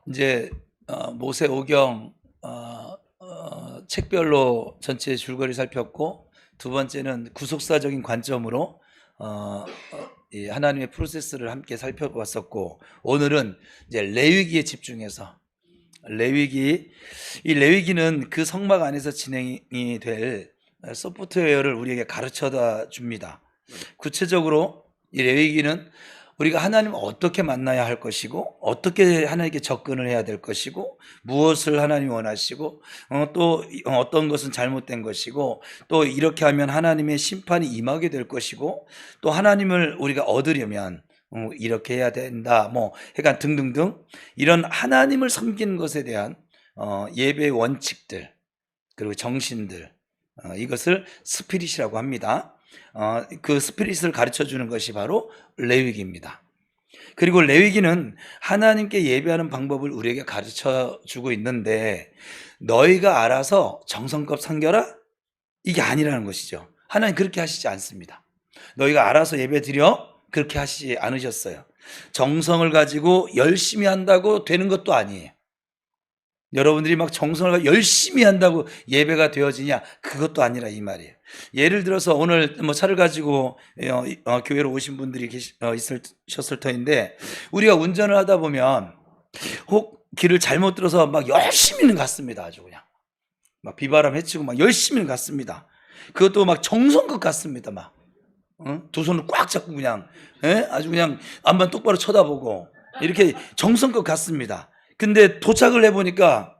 이제 모세오경 책별로 전체 줄거리 살폈고, 두 번째는 구속사적인 관점으로 이 하나님의 프로세스를 함께 살펴봤었고, 오늘은 이제 레위기에 집중해서 이 레위기는 그 성막 안에서 진행이 될 소프트웨어를 우리에게 가르쳐다 줍니다. 구체적으로 이 레위기는 우리가 하나님을 어떻게 만나야 할 것이고, 어떻게 하나님께 접근을 해야 될 것이고, 무엇을 하나님이 원하시고, 또 어떤 것은 잘못된 것이고, 또 이렇게 하면 하나님의 심판이 임하게 될 것이고, 또 하나님을 우리가 얻으려면 이렇게 해야 된다, 그러니까 등등등, 이런 하나님을 섬기는 것에 대한 예배의 원칙들, 그리고 정신들, 이것을 스피릿이라고 합니다. 그 스피릿을 가르쳐 주는 것이 바로 레위기입니다. 그리고 레위기는 하나님께 예배하는 방법을 우리에게 가르쳐 주고 있는데, 너희가 알아서 정성껏 섬겨라, 이게 아니라는 것이죠. 하나님 그렇게 하시지 않습니다. 너희가 알아서 예배 드려, 그렇게 하시지 않으셨어요. 정성을 가지고 열심히 한다고 되는 것도 아니에요. 여러분들이 막 정성을 열심히 한다고 예배가 되어지냐, 그것도 아니라 이 말이에요. 예를 들어서 오늘 차를 가지고 교회로 오신 분들이 있으셨을 터인데, 우리가 운전을 하다 보면 혹 길을 잘못 들어서 막 열심히는 갔습니다. 아주 그냥 막 비바람 헤치고 막 열심히는 갔습니다. 그것도 막 정성껏 갔습니다. 막 두 손을 꽉 잡고 그냥 아주 그냥 앞만 똑바로 쳐다보고 이렇게 정성껏 갔습니다. 근데 도착을 해보니까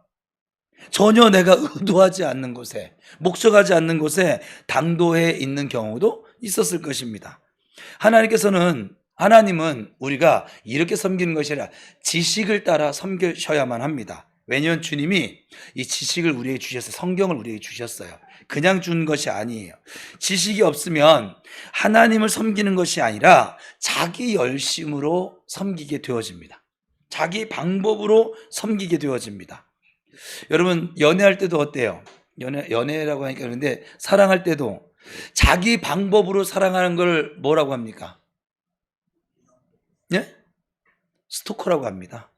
전혀 내가 의도하지 않는 곳에, 목적하지 않는 곳에 당도해 있는 경우도 있었을 것입니다. 하나님은 우리가 이렇게 섬기는 것이 아니라 지식을 따라 섬기셔야만 합니다. 왜냐하면 주님이 이 지식을 우리에게 주셨어요. 성경을 우리에게 주셨어요. 그냥 준 것이 아니에요. 지식이 없으면 하나님을 섬기는 것이 아니라 자기 열심으로 섬기게 되어집니다. 자기 방법으로 섬기게 되어집니다. 여러분, 연애할 때도 어때요? 연애라고 하니까 그런데, 사랑할 때도 자기 방법으로 사랑하는 걸 뭐라고 합니까? 예? 스토커라고 합니다.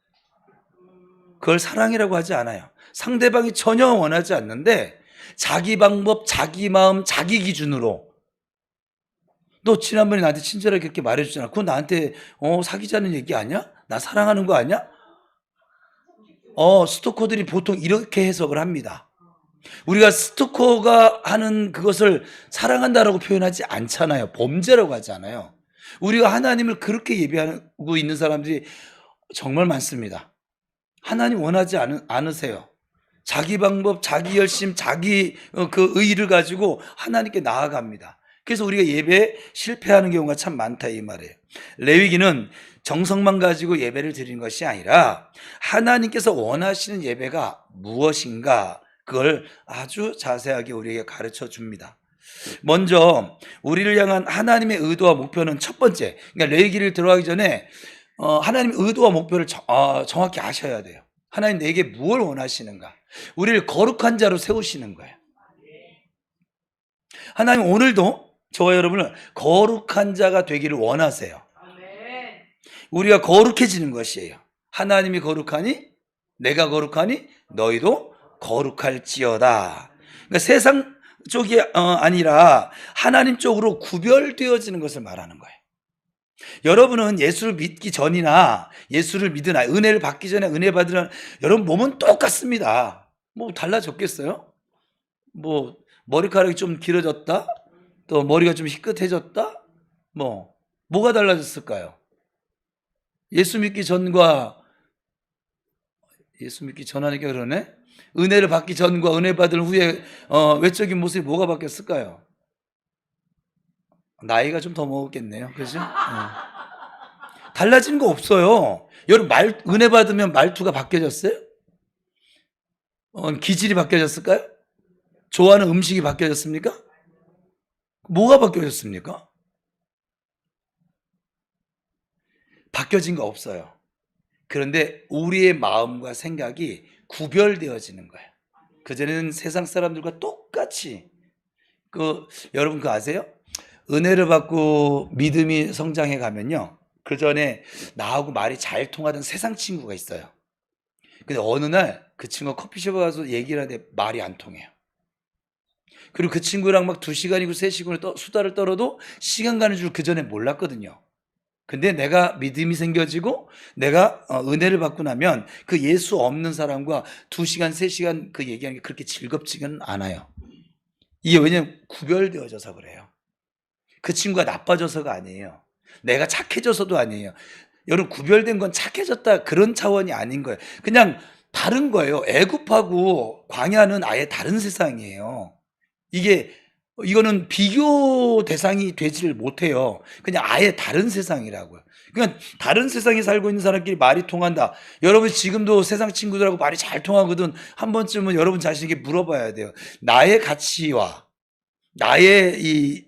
그걸 사랑이라고 하지 않아요. 상대방이 전혀 원하지 않는데 자기 방법, 자기 마음, 자기 기준으로. 너 지난번에 나한테 친절하게 그렇게 말해주잖아. 그건 나한테 사귀자는 얘기 아니야? 나 사랑하는 거 아니야? 스토커들이 보통 이렇게 해석을 합니다. 우리가 스토커가 하는 그것을 사랑한다라고 표현하지 않잖아요. 범죄라고 하지 않아요. 우리가 하나님을 그렇게 예배하고 있는 사람들이 정말 많습니다. 하나님 원하지 않으세요. 자기 방법, 자기 열심, 자기 그 의의를 가지고 하나님께 나아갑니다. 그래서 우리가 예배에 실패하는 경우가 참 많다, 이 말이에요. 레위기는 정성만 가지고 예배를 드리는 것이 아니라 하나님께서 원하시는 예배가 무엇인가, 그걸 아주 자세하게 우리에게 가르쳐 줍니다. 먼저 우리를 향한 하나님의 의도와 목표는 첫 번째, 그러니까 레위기를 들어가기 전에 하나님의 의도와 목표를 정확히 아셔야 돼요. 하나님 내게 무엇을 원하시는가, 우리를 거룩한 자로 세우시는 거예요. 하나님 오늘도 저와 여러분을 거룩한 자가 되기를 원하세요. 우리가 거룩해지는 것이에요. 하나님이 거룩하니 내가 거룩하니 너희도 거룩할지어다. 그러니까 세상 쪽이 아니라 하나님 쪽으로 구별되어지는 것을 말하는 거예요. 여러분은 예수를 믿기 전이나 예수를 믿으나 은혜를 받기 전에 은혜 받으나 여러분 몸은 똑같습니다. 뭐 달라졌겠어요? 뭐 머리카락이 좀 길어졌다? 또 머리가 좀 희끗해졌다? 뭐가 달라졌을까요? 예수 믿기 전하니까 그러네? 은혜를 받기 전과 은혜 받은 후에 외적인 모습이 뭐가 바뀌었을까요? 나이가 좀 더 먹었겠네요. 그죠? 달라진 거 없어요. 여러분, 은혜 받으면 말투가 바뀌어졌어요? 기질이 바뀌어졌을까요? 좋아하는 음식이 바뀌어졌습니까? 뭐가 바뀌어졌습니까? 바뀌어진 거 없어요. 그런데 우리의 마음과 생각이 구별되어지는 거예요. 그전에는 세상 사람들과 똑같이, 여러분 그거 아세요? 은혜를 받고 믿음이 성장해 가면요, 그 전에 나하고 말이 잘 통하던 세상 친구가 있어요. 근데 어느 날 그 친구가 커피숍에 가서 얘기를 하는데 말이 안 통해요. 그리고 그 친구랑 막 2시간이고 3시간을 수다를 떨어도 시간 가는 줄 그 전에 몰랐거든요. 근데 내가 믿음이 생겨지고 내가 은혜를 받고 나면 그 예수 없는 사람과 2시간, 3시간 그 얘기하는 게 그렇게 즐겁지는 않아요. 이게 왜냐면 구별되어져서 그래요. 그 친구가 나빠져서가 아니에요. 내가 착해져서도 아니에요. 여러분, 구별된 건 착해졌다 그런 차원이 아닌 거예요. 그냥 다른 거예요. 애굽하고 광야는 아예 다른 세상이에요. 이거는 비교 대상이 되지를 못해요. 그냥 아예 다른 세상이라고요. 그러니까 다른 세상에 살고 있는 사람끼리 말이 통한다. 여러분 지금도 세상 친구들하고 말이 잘 통하거든. 한 번쯤은 여러분 자신에게 물어봐야 돼요. 나의 가치와 나의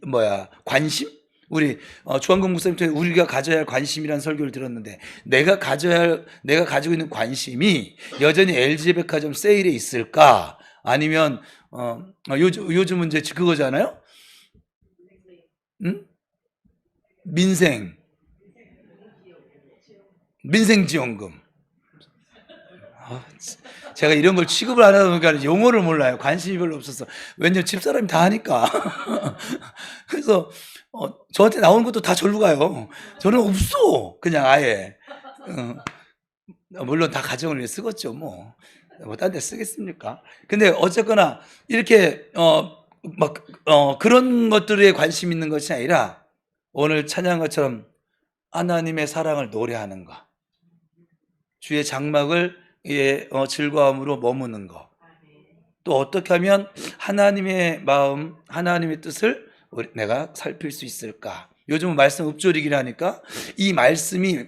관심? 우리 주한국 목사님 통해 우리가 가져야 할 관심이라는 설교를 들었는데, 내가 가지고 있는 관심이 여전히 LG 백화점 세일에 있을까? 아니면 요즘은 이제 그거잖아요. 응? 민생지원금. 제가 이런 걸 취급을 안 하다 보니까 용어를 몰라요. 관심이 별로 없어서. 왜냐면 집사람이 다 하니까. 그래서 저한테 나오는 것도 다 절로 가요. 저는 없어. 그냥 아예. 물론 다 가정을 위해 쓰겠죠. 뭐 딴 데 쓰겠습니까? 근데 어쨌거나 이렇게 그런 것들에 관심 있는 것이 아니라 오늘 찬양한 것처럼 하나님의 사랑을 노래하는 거, 주의 장막을 즐거움으로 머무는 거, 또 어떻게 하면 하나님의 마음, 하나님의 뜻을 내가 살필 수 있을까? 요즘은 말씀 읊조리기를 하니까 이 말씀이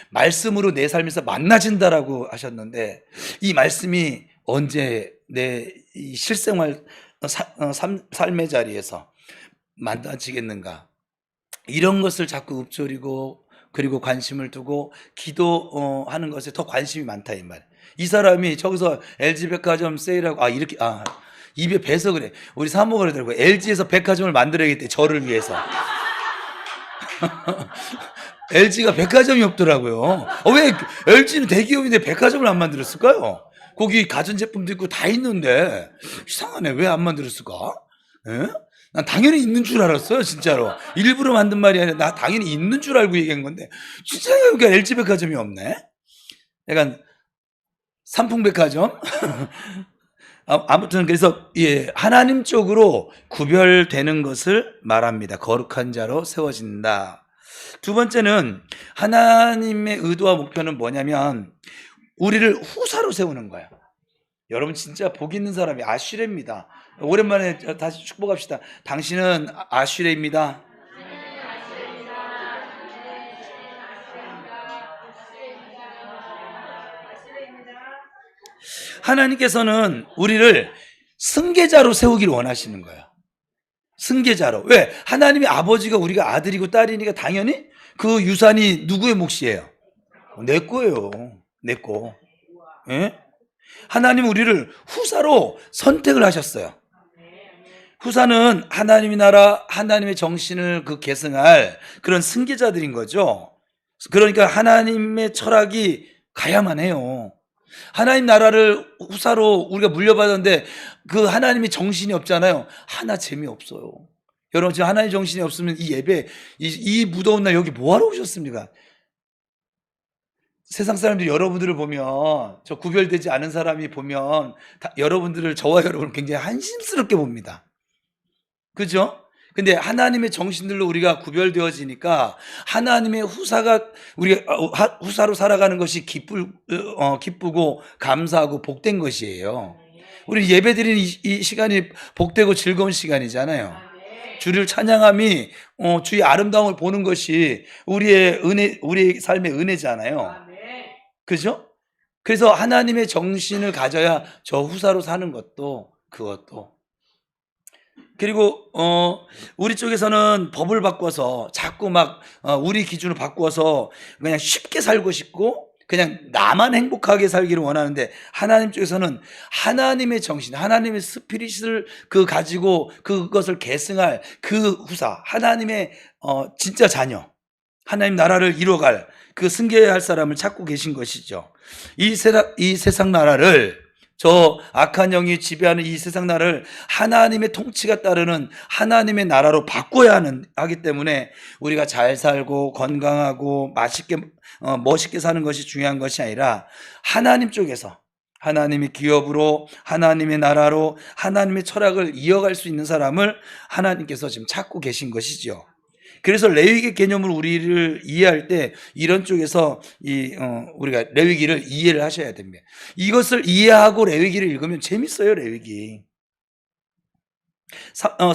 말씀으로 내 삶에서 만나진다라고 하셨는데, 이 말씀이 언제 내 이 실생활 삶의 자리에서 만나지겠는가? 이런 것을 자꾸 읊조리고 그리고 관심을 두고 기도하는 것에 더 관심이 많다 이 말. 이 사람이 저기서 LG 백화점 세일하고 이렇게 입에 배서 그래. 우리 사모가 그러더라고요. LG에서 백화점을 만들어야겠대, 저를 위해서. LG가 백화점이 없더라고요. 왜 LG는 대기업인데 백화점을 안 만들었을까요? 거기 가전제품도 있고 다 있는데 이상하네. 왜 안 만들었을까? 예? 난 당연히 있는 줄 알았어요, 진짜로. 일부러 만든 말이 아니라 나 당연히 있는 줄 알고 얘기한 건데 진짜 여기가 LG 백화점이 없네. 약간 삼풍백화점. 아무튼 그래서 하나님 쪽으로 구별되는 것을 말합니다. 거룩한 자로 세워진다. 두 번째는 하나님의 의도와 목표는 뭐냐면 우리를 후사로 세우는 거예요. 여러분 진짜 복 있는 사람이 아슈레입니다. 오랜만에 다시 축복합시다. 당신은 아슈레입니다. 하나님께서는 우리를 승계자로 세우기를 원하시는 거예요. 승계자로. 왜? 하나님의 아버지가 우리가 아들이고 딸이니까 당연히 그 유산이 누구의 몫이에요? 내 거예요. 내 거. 예? 하나님은 우리를 후사로 선택을 하셨어요. 후사는 하나님의 나라, 하나님의 정신을 계승할 그런 승계자들인 거죠. 그러니까 하나님의 철학이 가야만 해요. 하나님 나라를 후사로 우리가 물려받았는데 그 하나님의 정신이 없잖아요. 하나 재미없어요. 여러분 지금 하나님의 정신이 없으면 이 예배, 이 무더운 날 여기 뭐하러 오셨습니까? 세상 사람들이 여러분들을 보면, 저 구별되지 않은 사람이 보면 여러분들을, 저와 여러분을 굉장히 한심스럽게 봅니다. 그죠? 근데 하나님의 정신들로 우리가 구별되어지니까 하나님의 후사가, 우리가 후사로 살아가는 것이 기쁘고 감사하고 복된 것이에요. 우리 예배드리는 이 시간이 복되고 즐거운 시간이잖아요. 주를 찬양함이 주의 아름다움을 보는 것이 우리의 은혜, 우리의 삶의 은혜잖아요. 그죠? 그래서 하나님의 정신을 가져야 저 후사로 사는 것도 그것도. 그리고 우리 쪽에서는 법을 바꿔서 자꾸 막 우리 기준을 바꿔서 그냥 쉽게 살고 싶고 그냥 나만 행복하게 살기를 원하는데, 하나님 쪽에서는 하나님의 정신, 하나님의 스피릿을 가지고 그것을 계승할 그 후사, 하나님의 진짜 자녀, 하나님 나라를 이뤄갈 그 승계해야 할 사람을 찾고 계신 것이죠. 이 세상 나라를, 저 악한 영이 지배하는 이 세상 나라를 하나님의 통치가 따르는 하나님의 나라로 바꿔야 하기 때문에 우리가 잘 살고 건강하고 맛있게 멋있게 사는 것이 중요한 것이 아니라 하나님 쪽에서 하나님의 기업으로 하나님의 나라로 하나님의 철학을 이어갈 수 있는 사람을 하나님께서 지금 찾고 계신 것이죠. 그래서 레위기 개념을 우리를 이해할 때 이런 쪽에서 우리가 레위기를 이해를 하셔야 됩니다. 이것을 이해하고 레위기를 읽으면 재밌어요. 레위기.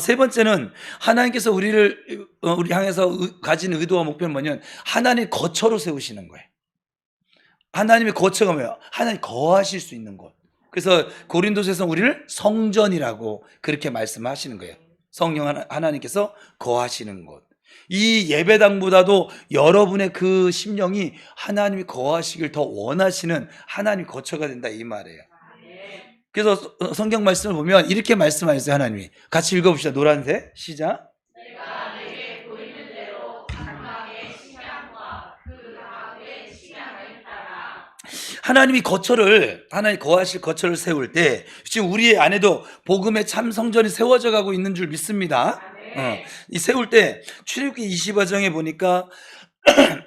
세 번째는 하나님께서 우리 향해서 가진 의도와 목표는 뭐냐면 하나님의 거처로 세우시는 거예요. 하나님의 거처가 뭐예요? 하나님 거하실 수 있는 곳. 그래서 고린도서에서 우리를 성전이라고 그렇게 말씀하시는 거예요. 성령 하나님께서 거하시는 곳. 이 예배당보다도 여러분의 그 심령이 하나님이 거하시길 더 원하시는 하나님 거처가 된다 이 말이에요. 그래서 성경 말씀을 보면 이렇게 말씀하셨어요. 하나님이 같이 읽어봅시다. 노란색 시작. 내가 내게 보이는 대로 장막의 식양과 그 가운데 식양을 따라. 하나님이 하나님 거하실 거처를 세울 때 지금 우리 안에도 복음의 참 성전이 세워져 가고 있는 줄 믿습니다. 이 세울 때 출애굽기 25장에 보니까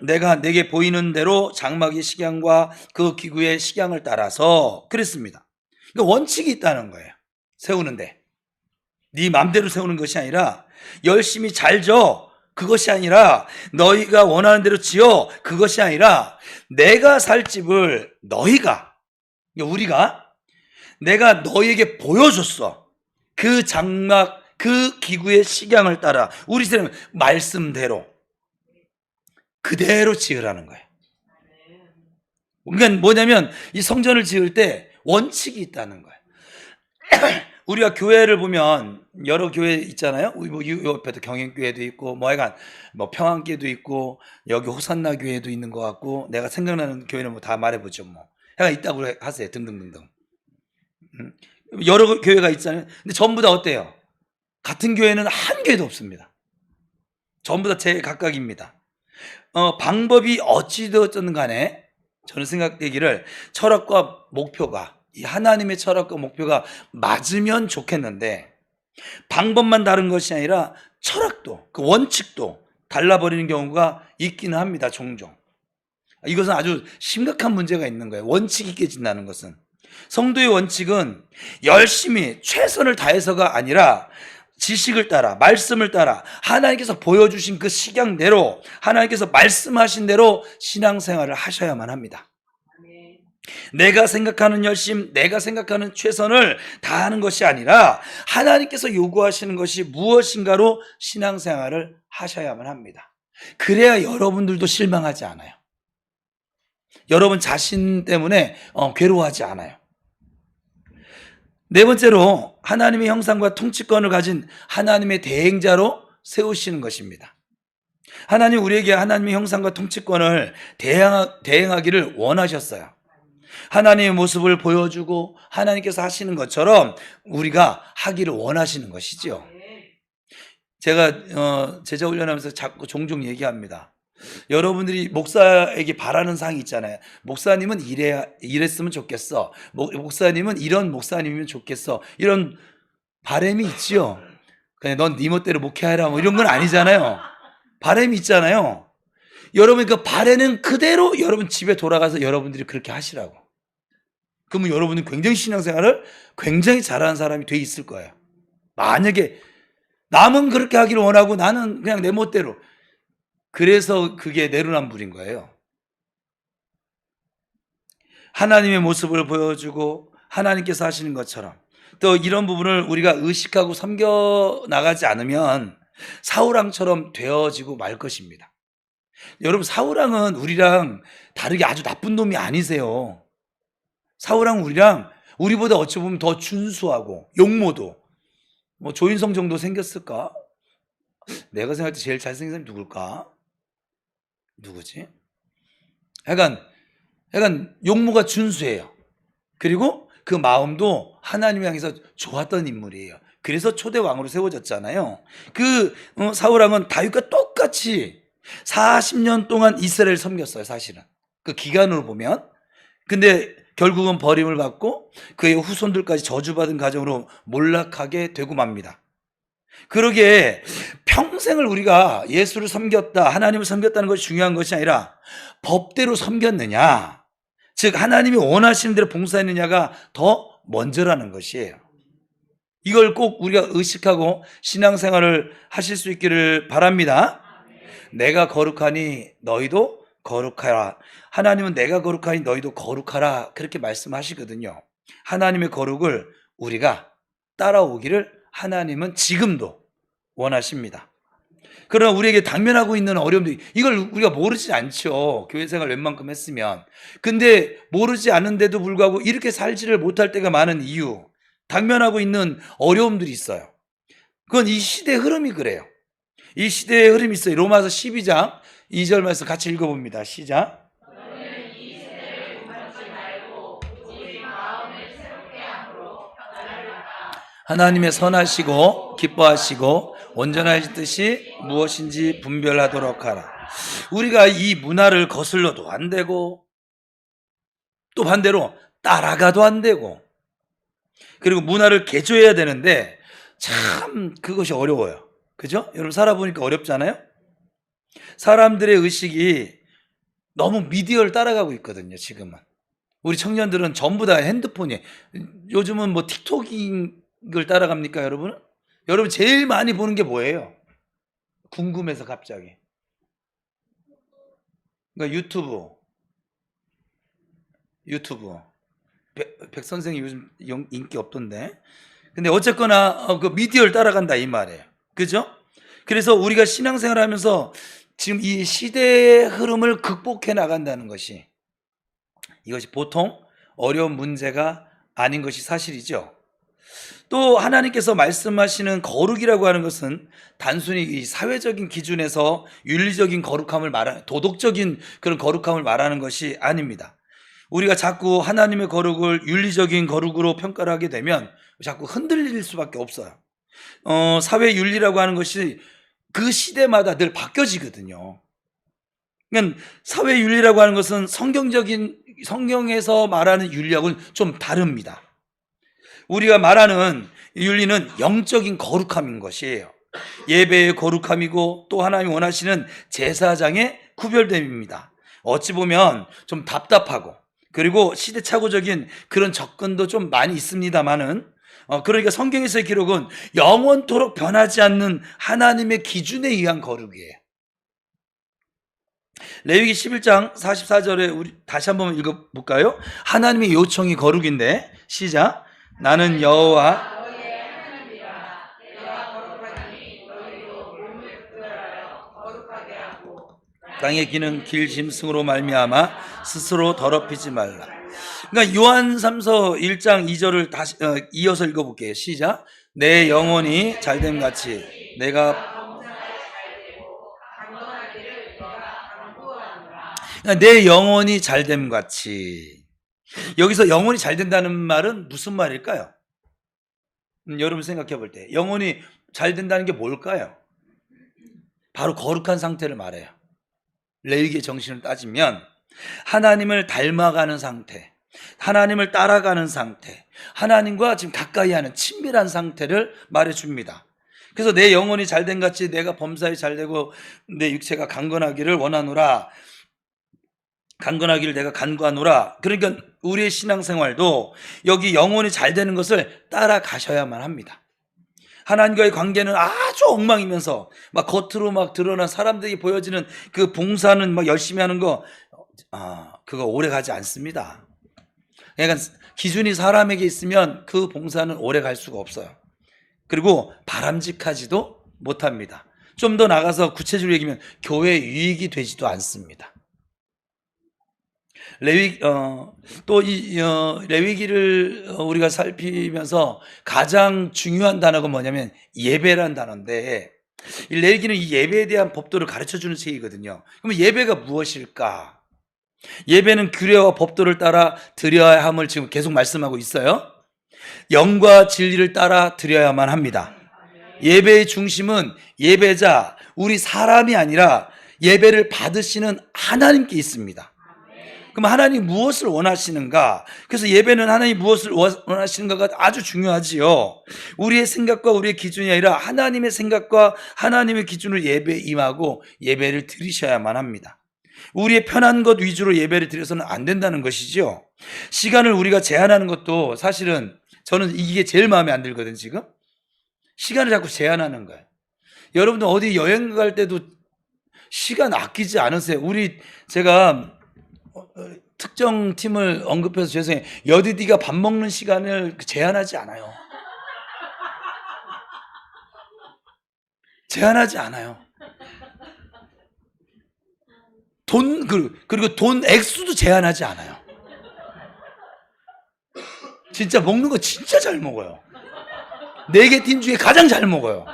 내가 내게 보이는 대로 장막의 식양과 그 기구의 식양을 따라서 그랬습니다. 그러니까 원칙이 있다는 거예요. 세우는데 네 맘대로 세우는 것이 아니라 열심히 잘 져 그것이 아니라 너희가 원하는 대로 지어 그것이 아니라 내가 살 집을 너희가 우리가 내가 너희에게 보여줬어. 그 장막 그 기구의 식양을 따라 우리 사람은 말씀대로 그대로 지으라는 거예요. 그러니까 뭐냐면 이 성전을 지을 때 원칙이 있다는 거예요. 우리가 교회를 보면 여러 교회 있잖아요. 옆에도 경영교회도 있고 하여간 평안교회도 있고 여기 호산나 교회도 있는 것 같고 내가 생각나는 교회는 다 말해보죠. 하여간 있다고 하세요. 등등등등. 여러 교회가 있잖아요. 근데 전부 다 어때요? 같은 교회는 한 교회도 없습니다. 전부 다 제각각입니다. 방법이 어찌되었든 간에 저는 생각되기를 철학과 목표가 이 하나님의 철학과 목표가 맞으면 좋겠는데 방법만 다른 것이 아니라 철학도 그 원칙도 달라버리는 경우가 있기는 합니다. 종종. 이것은 아주 심각한 문제가 있는 거예요. 원칙이 깨진다는 것은. 성도의 원칙은 열심히 최선을 다해서가 아니라 지식을 따라 말씀을 따라 하나님께서 보여주신 그 식양대로 하나님께서 말씀하신 대로 신앙생활을 하셔야만 합니다. 내가 생각하는 열심, 내가 생각하는 최선을 다하는 것이 아니라 하나님께서 요구하시는 것이 무엇인가로 신앙생활을 하셔야만 합니다. 그래야 여러분들도 실망하지 않아요. 여러분 자신 때문에 괴로워하지 않아요. 네 번째로 하나님의 형상과 통치권을 가진 하나님의 대행자로 세우시는 것입니다. 하나님 우리에게 하나님의 형상과 통치권을 대행하기를 원하셨어요. 하나님의 모습을 보여주고 하나님께서 하시는 것처럼 우리가 하기를 원하시는 것이죠. 제가 제자 훈련하면서 자꾸 종종 얘기합니다. 여러분들이 목사에게 바라는 사항이 있잖아요. 목사님은 이랬으면 좋겠어. 목사님은 이런 목사님이면 좋겠어. 이런 바람이 있지요. 그냥 넌 네 멋대로 목회하라 이런 건 아니잖아요. 바람이 있잖아요. 여러분 그 바람은 그대로 여러분 집에 돌아가서 여러분들이 그렇게 하시라고. 그러면 여러분은 굉장히 신앙생활을 굉장히 잘하는 사람이 돼 있을 거예요. 만약에 남은 그렇게 하기를 원하고 나는 그냥 내 멋대로. 그래서 그게 내로남불인 거예요. 하나님의 모습을 보여주고 하나님께서 하시는 것처럼 또 이런 부분을 우리가 의식하고 섬겨나가지 않으면 사울왕처럼 되어지고 말 것입니다. 여러분 사울왕은 우리랑 다르게 아주 나쁜 놈이 아니세요. 사울왕은 우리보다 어찌 보면 더 준수하고 용모도 조인성 정도 생겼을까? 내가 생각할 때 제일 잘생긴 사람이 누굴까? 누구지? 약간 용모가 준수해요. 그리고 그 마음도 하나님 향해서 좋았던 인물이에요. 그래서 초대 왕으로 세워졌잖아요. 그 사울왕은 다윗과 똑같이 40년 동안 이스라엘을 섬겼어요, 사실은. 그 기간으로 보면. 근데 결국은 버림을 받고 그의 후손들까지 저주받은 가정으로 몰락하게 되고 맙니다. 그러기에 평생을 우리가 예수를 섬겼다, 하나님을 섬겼다는 것이 중요한 것이 아니라 법대로 섬겼느냐, 즉 하나님이 원하시는 대로 봉사했느냐가 더 먼저라는 것이에요. 이걸 꼭 우리가 의식하고 신앙생활을 하실 수 있기를 바랍니다. 내가 거룩하니 너희도 거룩하라. 하나님은 내가 거룩하니 너희도 거룩하라, 그렇게 말씀하시거든요. 하나님의 거룩을 우리가 따라오기를 하나님은 지금도 원하십니다. 그러나 우리에게 당면하고 있는 어려움들이, 이걸 우리가 모르지 않죠. 교회 생활 웬만큼 했으면. 근데 모르지 않은데도 불구하고 이렇게 살지를 못할 때가 많은 이유, 당면하고 있는 어려움들이 있어요. 그건 이 시대의 흐름이 그래요. 이 시대의 흐름이 있어요. 로마서 12장 2절 말씀 같이 읽어봅니다. 시작. 너희는 이 시대를 본받지 말고 오직 마음을 새롭게 함으로 변화를 받아 하나님의 선하시고 기뻐하시고 온전하신 뜻이 무엇인지 분별하도록 하라. 우리가 이 문화를 거슬러도 안 되고, 또 반대로 따라가도 안 되고, 그리고 문화를 개조해야 되는데 참 그것이 어려워요. 그죠? 여러분 살아보니까 어렵잖아요? 사람들의 의식이 너무 미디어를 따라가고 있거든요, 지금은. 우리 청년들은 전부 다 핸드폰이에요. 요즘은 뭐 틱톡을 따라갑니까, 여러분? 여러분 제일 많이 보는 게 뭐예요? 궁금해서 갑자기. 그러니까 유튜브. 백 선생이 요즘 인기 없던데. 근데 어쨌거나 그 미디어를 따라간다 이 말이에요. 그죠? 그래서 우리가 신앙생활을 하면서 지금 이 시대의 흐름을 극복해 나간다는 것이, 이것이 보통 어려운 문제가 아닌 것이 사실이죠. 또 하나님께서 말씀하시는 거룩이라고 하는 것은 단순히 이 사회적인 기준에서 윤리적인 거룩함을 말하는, 도덕적인 그런 거룩함을 말하는 것이 아닙니다. 우리가 자꾸 하나님의 거룩을 윤리적인 거룩으로 평가를 하게 되면 자꾸 흔들릴 수밖에 없어요. 사회 윤리라고 하는 것이 그 시대마다 늘 바뀌어지거든요. 그러니까 사회 윤리라고 하는 것은 성경에서 말하는 윤리하고는 좀 다릅니다. 우리가 말하는 윤리는 영적인 거룩함인 것이에요. 예배의 거룩함이고 또 하나님이 원하시는 제사장의 구별됨입니다. 어찌 보면 좀 답답하고, 그리고 시대착오적인 그런 접근도 좀 많이 있습니다만은, 그러니까 성경에서의 기록은 영원토록 변하지 않는 하나님의 기준에 의한 거룩이에요. 레위기 11장 44절에 우리 다시 한번 읽어볼까요? 하나님의 요청이 거룩인데, 시작. 나는 여호와 너희의 하나님이라. 내가 거룩하니 너희도 몸을 구별하여 거룩하게 하고 땅의 기는 길 짐승으로 말미암아 스스로 더럽히지 말라. 그러니까 요한삼서 1장 2절을 다시 이어서 읽어볼게요. 시작. 내 영혼이 잘됨 같이 내가, 그러니까 내 영혼이 잘됨 같이. 여기서 영혼이 잘 된다는 말은 무슨 말일까요? 여러분 생각해 볼 때 영혼이 잘 된다는 게 뭘까요? 바로 거룩한 상태를 말해요. 레위기의 정신을 따지면 하나님을 닮아가는 상태, 하나님을 따라가는 상태, 하나님과 지금 가까이 하는 친밀한 상태를 말해줍니다. 그래서 내 영혼이 잘된 같이 내가 범사에 잘되고 내 육체가 강건하기를 원하노라. 강건하기를 내가 간구하노라. 그러니까 우리의 신앙생활도 여기 영혼이 잘 되는 것을 따라가셔야만 합니다. 하나님과의 관계는 아주 엉망이면서 막 겉으로 막 드러난 사람들이 보여지는 그 봉사는 막 열심히 하는 거, 그거 오래 가지 않습니다. 그러니까 기준이 사람에게 있으면 그 봉사는 오래 갈 수가 없어요. 그리고 바람직하지도 못합니다. 좀 더 나가서 구체적으로 얘기하면 교회 유익이 되지도 않습니다. 레위기를 우리가 살피면서 가장 중요한 단어가 뭐냐면 예배라는 단어인데, 이 레위기는 이 예배에 대한 법도를 가르쳐주는 책이거든요. 그럼 예배가 무엇일까? 예배는 규례와 법도를 따라 드려야 함을 지금 계속 말씀하고 있어요. 영과 진리를 따라 드려야만 합니다. 예배의 중심은 예배자, 우리 사람이 아니라 예배를 받으시는 하나님께 있습니다. 그럼 하나님 무엇을 원하시는가? 그래서 예배는 하나님 무엇을 원하시는가가 아주 중요하지요. 우리의 생각과 우리의 기준이 아니라 하나님의 생각과 하나님의 기준으로 예배에 임하고 예배를 드리셔야만 합니다. 우리의 편한 것 위주로 예배를 드려서는 안 된다는 것이죠. 시간을 우리가 제한하는 것도 사실은 저는 이게 제일 마음에 안 들거든. 지금 시간을 자꾸 제한하는 거예요. 여러분들 어디 여행 갈 때도 시간 아끼지 않으세요? 제가 특정 팀을 언급해서 죄송해요. 여디디가 밥 먹는 시간을 제한하지 않아요. 제한하지 않아요. 그리고 돈 액수도 제한하지 않아요. 진짜 먹는 거 진짜 잘 먹어요. 4개 팀 중에 가장 잘 먹어요.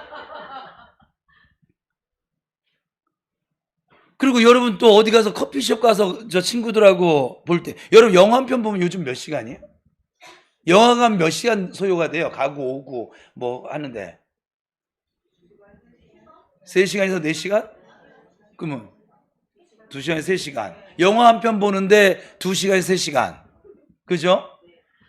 그리고 여러분 또 어디 가서 커피숍 가서 저 친구들하고 볼 때 여러분 영화 한 편 보면 요즘 몇 시간이에요? 영화가 몇 시간 소요가 돼요? 가고 오고 뭐 하는데 3시간에서 4시간? 그러면 2시간에 3시간. 영화 한 편 보는데 2시간에 3시간. 그죠?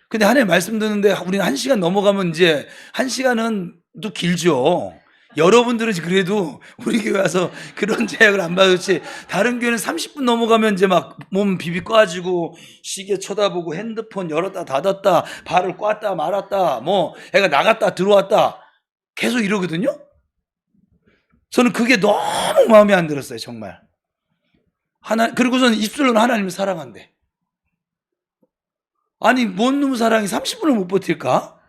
근데 하나님 말씀 듣는데 우리는 1시간 넘어가면 이제 1시간은 또 길죠. 여러분들은 그래도 우리 교회 와서 그런 제약을 안 받았지. 다른 교회는 30분 넘어가면 이제 막 몸 비비 꺼지고 시계 쳐다보고 핸드폰 열었다 닫았다 발을 꽈다 말았다 뭐 애가 나갔다 들어왔다 계속 이러거든요. 저는 그게 너무 마음에 안 들었어요. 정말. 그리고서는 입술로는 하나님을 사랑한대. 아니 뭔 놈 사랑이 30분을 못 버틸까?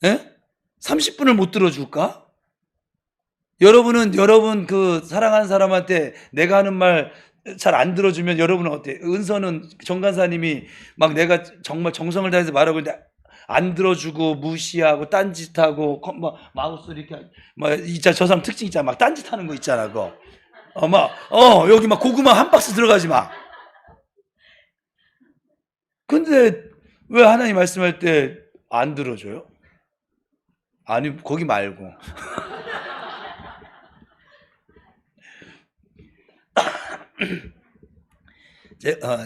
예? 30분을 못 들어줄까? 여러분 그 사랑하는 사람한테 내가 하는 말 잘 안 들어주면 여러분은 어때요? 은서는 정간사님이 막 내가 정말 정성을 다해서 말하고 있는데 안 들어주고 무시하고 딴짓하고 막 마우스 이렇게 막 있잖아. 저 사람 특징 있잖아. 막 딴짓하는 거 있잖아. 그거 여기 막 고구마 한 박스 들어가지 마. 근데 왜 하나님 말씀할 때 안 들어줘요? 아니 거기 말고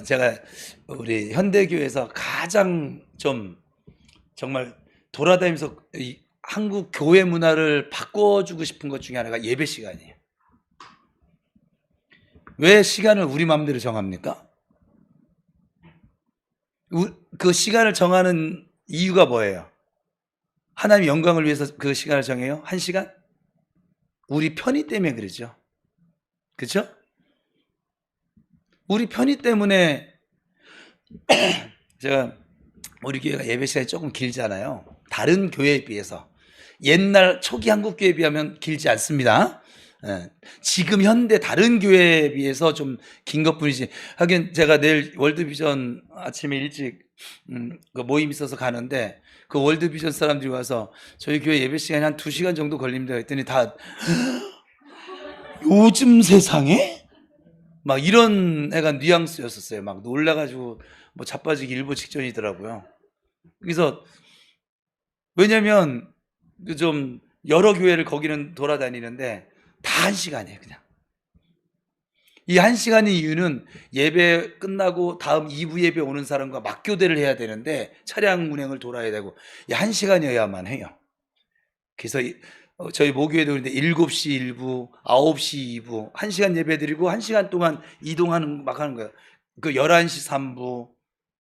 제가 우리 현대교회에서 가장 좀 정말 돌아다니면서 이 한국 교회 문화를 바꿔주고 싶은 것 중에 하나가 예배 시간이에요. 왜 시간을 우리 마음대로 정합니까? 그 시간을 정하는 이유가 뭐예요? 하나님의 영광을 위해서 그 시간을 정해요? 1시간? 우리 편의 때문에 그러죠. 그렇죠? 우리 편의 때문에 제가 우리 교회가 예배 시간이 조금 길잖아요. 다른 교회에 비해서. 옛날 초기 한국 교회에 비하면 길지 않습니다. 지금 현대 다른 교회에 비해서 좀 긴 것뿐이지. 하긴 제가 내일 월드비전 아침에 일찍 그 모임 있어서 가는데 그 월드비전 사람들이 와서 저희 교회 예배 시간이 한 2시간 정도 걸립니다 했더니 다 요즘 세상에? 막 이런 애가 뉘앙스였었어요. 막 놀라가지고 뭐 자빠지기 일보 직전이더라고요. 그래서 왜냐면 좀 여러 교회를 거기는 돌아다니는데 다 1시간이에요. 그냥 이 1시간의 이유는 예배 끝나고 다음 2부 예배 오는 사람과 맞교대를 해야 되는데 차량 운행을 돌아야 되고 이 1시간이어야만 해요. 그래서 저희 모교회도 그런데 7시 1부, 9시 2부, 1시간 예배 드리고 1시간 동안 이동하는 막 하는 거예요. 그 11시 3부.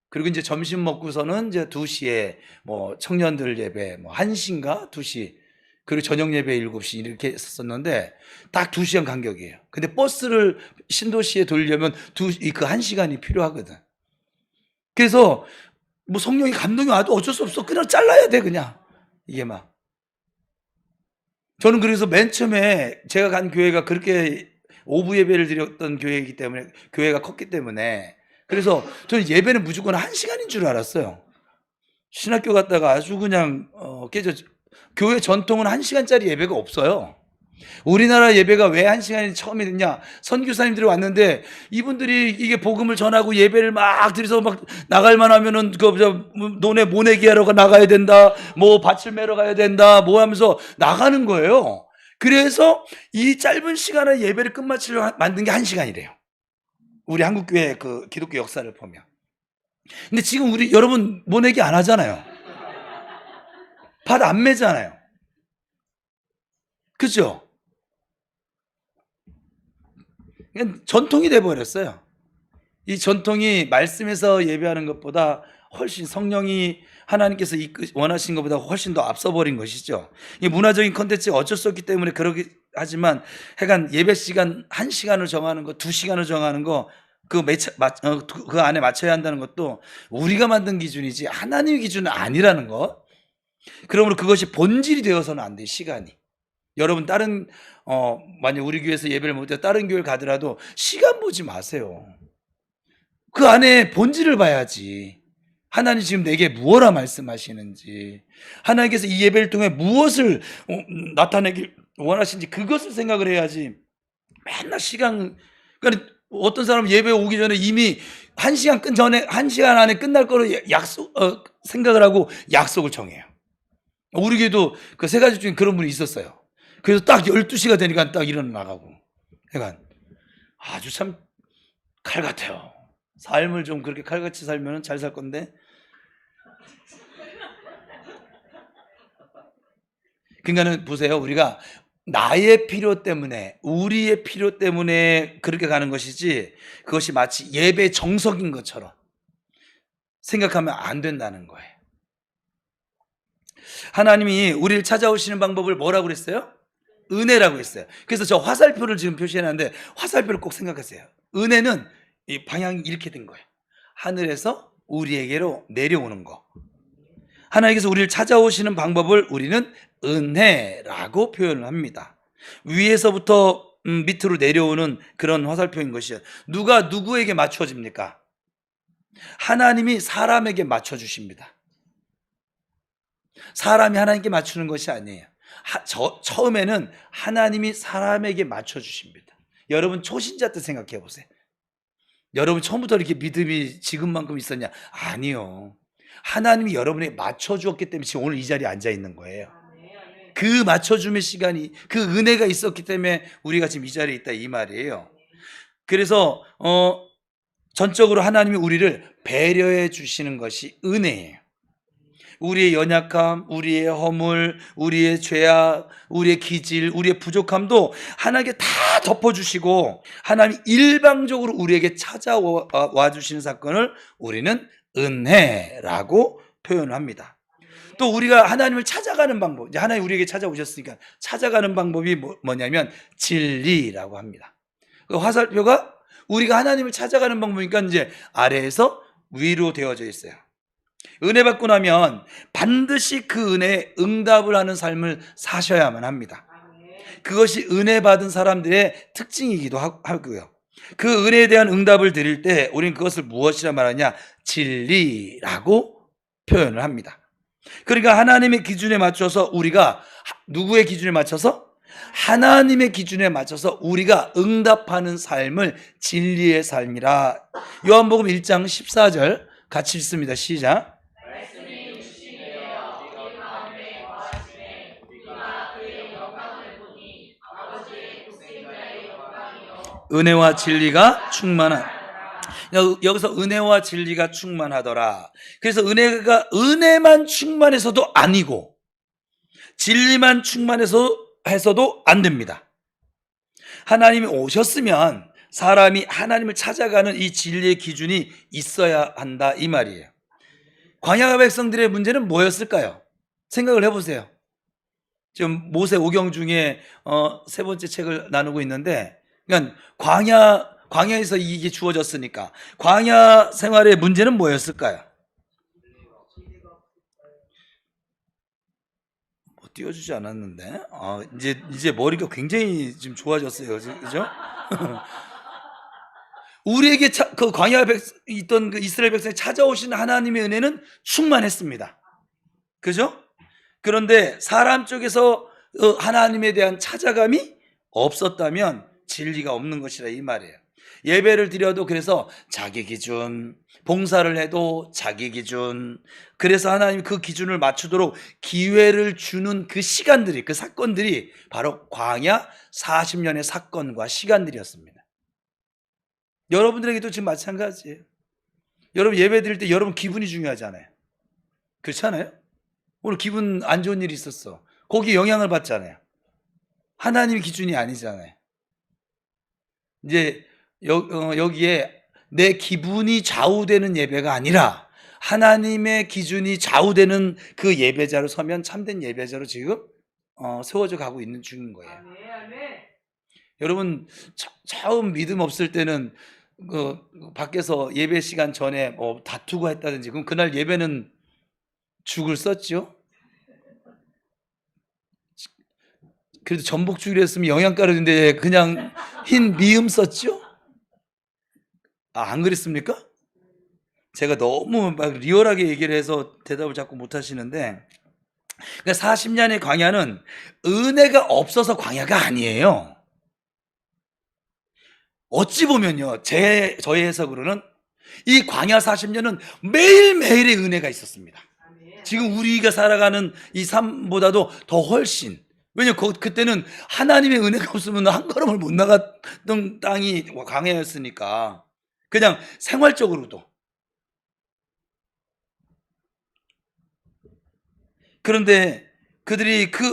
그리고 이제 점심 먹고서는 이제 2시에 뭐 청년들 예배 뭐 1시인가 2시. 그리고 저녁 예배 7시 이렇게 했었는데 딱 2시간 간격이에요. 근데 버스를 신도시에 돌려면 그 1시간이 필요하거든. 그래서 뭐 성령이 감동이 와도 어쩔 수 없어. 그냥 잘라야 돼 그냥. 이게 막. 저는 그래서 맨 처음에 제가 간 교회가 그렇게 오부 예배를 드렸던 교회이기 때문에 교회가 컸기 때문에 그래서 저는 예배는 무조건 1시간인 줄 알았어요. 신학교 갔다가 아주 그냥 깨져. 교회 전통은 1시간짜리 예배가 없어요. 우리나라 예배가 왜 1시간이 처음에 됐냐? 선교사님들이 왔는데 이분들이 이게 복음을 전하고 예배를 막 드려서 막 나갈만 하면은 논에 모내기 하러 나가야 된다. 뭐 밭을 매러 가야 된다. 뭐 하면서 나가는 거예요. 그래서 이 짧은 시간에 예배를 끝마치려고 만든 게 1시간이래요. 우리 한국교회 그 기독교 역사를 보면. 근데 지금 우리 여러분 모내기 안 하잖아요. 밭 안 매잖아요. 그죠? 그냥 전통이 돼버렸어요. 이 전통이 말씀에서 예배하는 것보다 훨씬 성령이 하나님께서 원하신 것보다 훨씬 더 앞서버린 것이죠. 이 문화적인 컨텐츠 어쩔 수 없기 때문에 그러긴 하지만 하여간 예배 시간 1시간을 정하는 거, 2시간을 정하는 거, 그 안에 맞춰야 한다는 것도 우리가 만든 기준이지 하나님의 기준은 아니라는 것. 그러므로 그것이 본질이 되어서는 안 돼, 시간이. 여러분 만약 우리 교회에서 예배를 못해 다른 교회를 가더라도 시간 보지 마세요. 그 안에 본질을 봐야지. 하나님 지금 내게 무엇라 말씀하시는지, 하나님께서 이 예배를 통해 무엇을 나타내길 원하시는지 그것을 생각을 해야지. 맨날 그러니까 어떤 사람은 예배 오기 전에 이미 1시간 안에 끝날 거로 생각을 하고 약속을 정해요. 우리 교회도 그 3가지 중에 그런 분이 있었어요. 그래서 딱 12시가 되니까 딱 일어나 나가고. 그러니까 아주 참 칼 같아요. 삶을 좀 그렇게 칼같이 살면 잘 살 건데. 그러니까는 보세요. 우리가 나의 필요 때문에, 우리의 필요 때문에 그렇게 가는 것이지, 그것이 마치 예배 정석인 것처럼 생각하면 안 된다는 거예요. 하나님이 우리를 찾아오시는 방법을 뭐라고 그랬어요? 은혜라고 했어요. 그래서 저 화살표를 지금 표시해놨는데 화살표를 꼭 생각하세요. 은혜는 이 방향이 이렇게 된 거예요. 하늘에서 우리에게로 내려오는 거. 하나님께서 우리를 찾아오시는 방법을 우리는 은혜라고 표현을 합니다. 위에서부터 밑으로 내려오는 그런 화살표인 것이에요. 누가 누구에게 맞춰집니까? 하나님이 사람에게 맞춰주십니다. 사람이 하나님께 맞추는 것이 아니에요. 처음에는 하나님이 사람에게 맞춰주십니다. 여러분 초신자 때 생각해 보세요. 여러분 처음부터 이렇게 믿음이 지금만큼 있었냐? 아니요. 하나님이 여러분에게 맞춰주었기 때문에 지금 오늘 이 자리에 앉아 있는 거예요. 그 맞춰줌의 시간이, 그 은혜가 있었기 때문에 우리가 지금 이 자리에 있다, 이 말이에요. 그래서 전적으로 하나님이 우리를 배려해 주시는 것이 은혜예요. 우리의 연약함, 우리의 허물, 우리의 죄악, 우리의 기질, 우리의 부족함도 하나님께 다 덮어주시고 하나님이 일방적으로 우리에게 찾아와 주시는 사건을 우리는 은혜라고 표현을 합니다. 또 우리가 하나님을 찾아가는 방법, 이제 하나님 우리에게 찾아오셨으니까 찾아가는 방법이 뭐냐면 진리라고 합니다. 그 화살표가 우리가 하나님을 찾아가는 방법이니까 이제 아래에서 위로 되어져 있어요. 은혜 받고 나면 반드시 그 은혜에 응답을 하는 삶을 사셔야만 합니다. 그것이 은혜 받은 사람들의 특징이기도 하고요. 그 은혜에 대한 응답을 드릴 때 우리는 그것을 무엇이라 말하냐? 진리라고 표현을 합니다. 그러니까 하나님의 기준에 맞춰서 우리가, 누구의 기준에 맞춰서? 하나님의 기준에 맞춰서 우리가 응답하는 삶을 진리의 삶이라. 요한복음 1장 14절 같이 읽습니다. 시작. 은혜와 진리가 충만한. 여기서 은혜와 진리가 충만하더라. 그래서 은혜만 충만해서도 아니고 진리만 충만해서도 안 됩니다. 하나님이 오셨으면 사람이 하나님을 찾아가는 이 진리의 기준이 있어야 한다, 이 말이에요. 광야 백성들의 문제는 뭐였을까요? 생각을 해보세요. 지금 모세 오경 중에 3번째 책을 나누고 있는데, 그러니까 광야에서 이게 주어졌으니까 광야 생활의 문제는 뭐였을까요? 띄워주지 않았는데 이제 머리가 굉장히 지금 좋아졌어요, 그죠? 우리에게 그 광야에 있던 그 이스라엘 백성이 찾아오신 하나님의 은혜는 충만했습니다. 그죠? 그런데 사람 쪽에서 하나님에 대한 찾아감이 없었다면 진리가 없는 것이라, 이 말이에요. 예배를 드려도 그래서 자기 기준, 봉사를 해도 자기 기준, 그래서 하나님 그 기준을 맞추도록 기회를 주는 그 시간들이, 그 사건들이 바로 광야 40년의 사건과 시간들이었습니다. 여러분들에게도 지금 마찬가지예요. 여러분 예배 드릴 때 여러분 기분이 중요하잖아요. 그렇지 않아요? 오늘 기분 안 좋은 일이 있었어. 거기에 영향을 받잖아요. 하나님의 기준이 아니잖아요. 이제 여기에 내 기분이 좌우되는 예배가 아니라 하나님의 기준이 좌우되는 그 예배자로 서면 참된 예배자로 지금 세워져 가고 있는 중인 거예요. 여러분 처음 믿음 없을 때는 밖에서 예배 시간 전에 다투고 했다든지 그럼 그날 예배는 죽을 썼죠. 그래도 전복 죽이려 했으면 영양가루인데 그냥 흰 미음 썼죠. 안 그랬습니까? 제가 너무 막 리얼하게 얘기를 해서 대답을 자꾸 못 하시는데, 그러니까 40년의 광야는 은혜가 없어서 광야가 아니에요. 어찌 보면요, 저의 해석으로는 이 광야 40년은 매일매일의 은혜가 있었습니다. 지금 우리가 살아가는 이 삶보다도 더 훨씬. 왜냐면 그때는 하나님의 은혜가 없으면 한 걸음을 못 나갔던 땅이 광야였으니까. 그냥 생활적으로도. 그런데 그들이 그